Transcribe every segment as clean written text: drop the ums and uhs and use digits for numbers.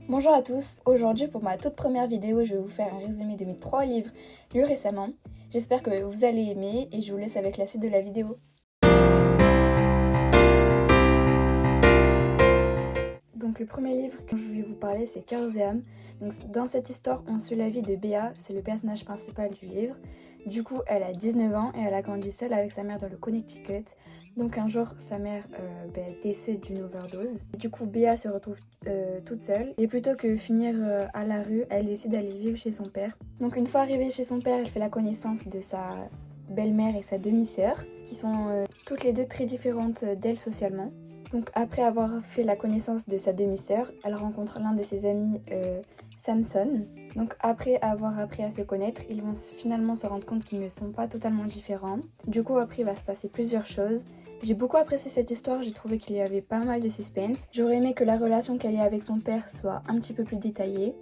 Bonjour à tous, aujourd'hui pour ma toute première vidéo, je vais vous faire un résumé de mes 3 livres lus récemment. J'espère que vous allez aimer et je vous laisse avec la suite de la vidéo. Donc le premier livre que je vais vous parler c'est Cœurs et âmes. Donc, dans cette histoire, on suit la vie de Béa, c'est le personnage principal du livre. Du coup, elle a 19 ans et elle a grandi seule avec sa mère dans le Connecticut. Donc un jour, sa mère décède d'une overdose. Du coup, Béa se retrouve toute seule. Et plutôt que finir à la rue, elle décide d'aller vivre chez son père. Donc une fois arrivée chez son père, elle fait la connaissance de sa belle-mère et sa demi-sœur, qui sont toutes les deux très différentes d'elle socialement. Donc après avoir fait la connaissance de sa demi-sœur, elle rencontre l'un de ses amis, Samson. Donc après avoir appris à se connaître, ils vont finalement se rendre compte qu'ils ne sont pas totalement différents. Du coup après il va se passer plusieurs choses. J'ai beaucoup apprécié cette histoire, j'ai trouvé qu'il y avait pas mal de suspense. J'aurais aimé que la relation qu'elle ait avec son père soit un petit peu plus détaillée,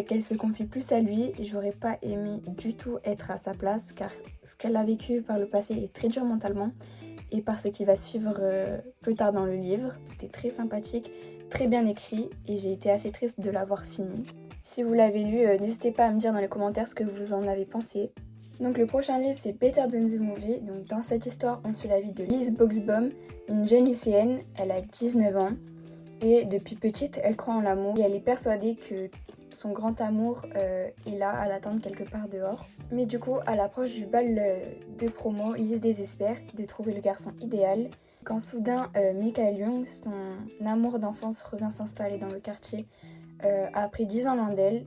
qu'elle se confie plus à lui. J'aurais pas aimé du tout être à sa place car ce qu'elle a vécu par le passé est très dur mentalement et par ce qui va suivre plus tard dans le livre. C'était très sympathique, très bien écrit et j'ai été assez triste de l'avoir fini. Si vous l'avez lu, n'hésitez pas à me dire dans les commentaires ce que vous en avez pensé. Donc le prochain livre c'est Better Than the Movie. Donc dans cette histoire on suit la vie de Liz Boxbaum, une jeune lycéenne, elle a 19 ans et depuis petite elle croit en l'amour et elle est persuadée que son grand amour est là à l'attendre quelque part dehors. Mais du coup à l'approche du bal de promo, Liz désespère de trouver le garçon idéal quand soudain Michael Young, son amour d'enfance, revient s'installer dans le quartier après 10 ans loin d'elle.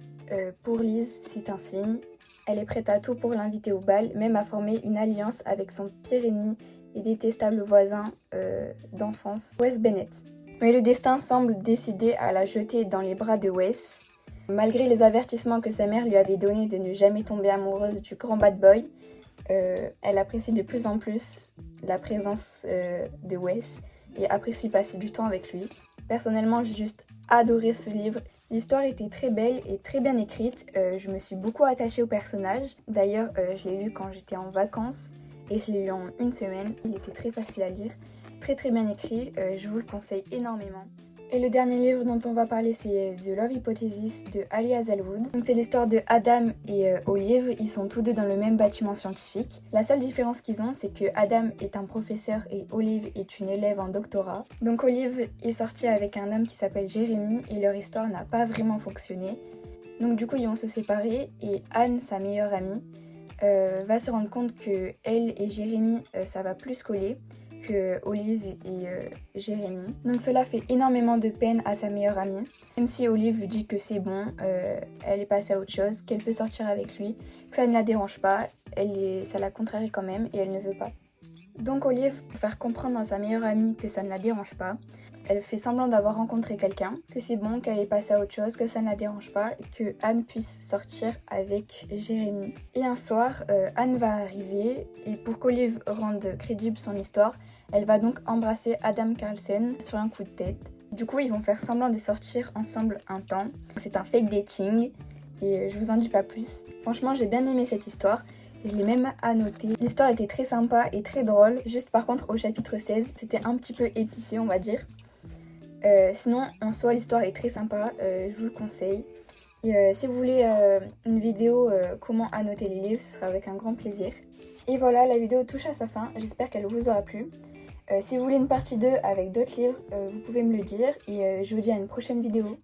Pour Liz c'est un signe. Elle est prête à tout pour l'inviter au bal, même à former une alliance avec son pire ennemi et détestable voisin d'enfance, Wes Bennett. Mais le destin semble décidé à la jeter dans les bras de Wes. Malgré les avertissements que sa mère lui avait donnés de ne jamais tomber amoureuse du grand bad boy, elle apprécie de plus en plus la présence de Wes et apprécie passer du temps avec lui. Personnellement, j'ai juste adoré ce livre. L'histoire était très belle et très bien écrite. Je me suis beaucoup attachée au personnage. D'ailleurs, je l'ai lu quand j'étais en vacances et je l'ai lu en une semaine. Il était très facile à lire, très très bien écrit. Je vous le conseille énormément. Et le dernier livre dont on va parler c'est The Love Hypothesis de Ali Hazelwood. Donc c'est l'histoire de Adam et Olive, ils sont tous deux dans le même bâtiment scientifique. La seule différence qu'ils ont c'est que Adam est un professeur et Olive est une élève en doctorat. Donc Olive est sortie avec un homme qui s'appelle Jérémy et leur histoire n'a pas vraiment fonctionné. Donc du coup ils vont se séparer et Anne, sa meilleure amie, va se rendre compte que elle et Jérémy ça va plus coller que Olive et Jérémy. Donc cela fait énormément de peine à sa meilleure amie. Même si Olive lui dit que c'est bon, elle est passée à autre chose, qu'elle peut sortir avec lui, que ça ne la dérange pas, ça la contrarie quand même et elle ne veut pas. Donc Olive, pour faire comprendre à sa meilleure amie que ça ne la dérange pas, elle fait semblant d'avoir rencontré quelqu'un, que c'est bon, qu'elle est passée à autre chose, que ça ne la dérange pas et que Anne puisse sortir avec Jérémy. Et un soir, Anne va arriver et pour qu'Olive rende crédible son histoire, elle va donc embrasser Adam Carlsen sur un coup de tête. Du coup, ils vont faire semblant de sortir ensemble un temps. C'est un fake dating et je vous en dis pas plus. Franchement, j'ai bien aimé cette histoire. Je l'ai même annoté. L'histoire était très sympa et très drôle. Juste par contre, au chapitre 16, c'était un petit peu épicé, on va dire. Sinon, en soi, l'histoire est très sympa. Je vous le conseille. Et si vous voulez une vidéo comment annoter les livres, ce sera avec un grand plaisir. Et voilà, la vidéo touche à sa fin. J'espère qu'elle vous aura plu. Si vous voulez une partie 2 avec d'autres livres, vous pouvez me le dire. Et je vous dis à une prochaine vidéo.